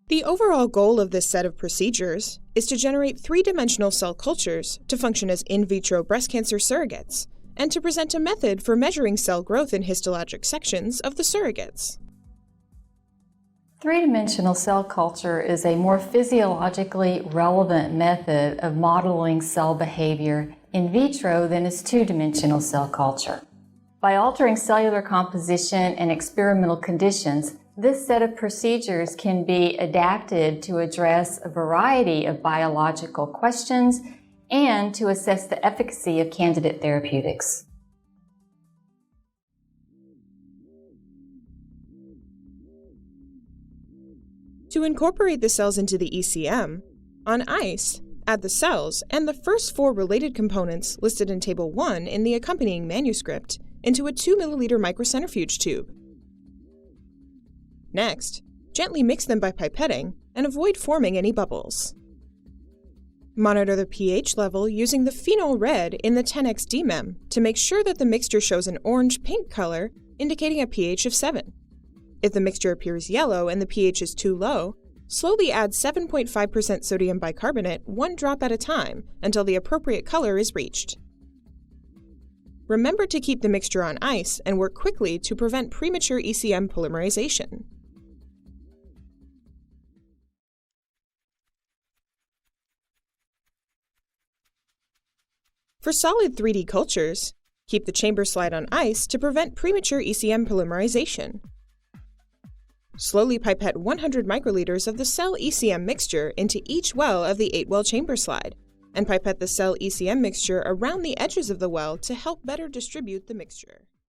The overall goal of this set of procedures is to generate three-dimensional cell cultures to function as in vitro breast cancer surrogates, and to present a method for measuring cell growth in histologic sections of the surrogates. Three-dimensional cell culture is a more physiologically relevant method of modeling cell behavior in vitro than is two-dimensional cell culture. By altering cellular composition and experimental conditions, this set of procedures can be adapted to address a variety of biological questions and to assess the efficacy of candidate therapeutics. To incorporate the cells into the ECM, on ice, add the cells and the first 4 related components listed in Table 1 in the accompanying manuscript into a 2 ml microcentrifuge tube. Next, gently mix them by pipetting and avoid forming any bubbles. Monitor the pH level using the phenol red in the 10x DMEM to make sure that the mixture shows an orange-pink color, indicating a pH of 7. If the mixture appears yellow and the pH is too low, slowly add 7.5% sodium bicarbonate 1 drop at a time until the appropriate color is reached. Remember to keep the mixture on ice and work quickly to prevent premature ECM polymerization. For solid 3D cultures, keep the chamber slide on ice to prevent premature ECM polymerization. Slowly pipette 100 microliters of the cell ECM mixture into each well of the 8-well chamber slide, and pipette the cell ECM mixture around the edges of the well to help better distribute the mixture.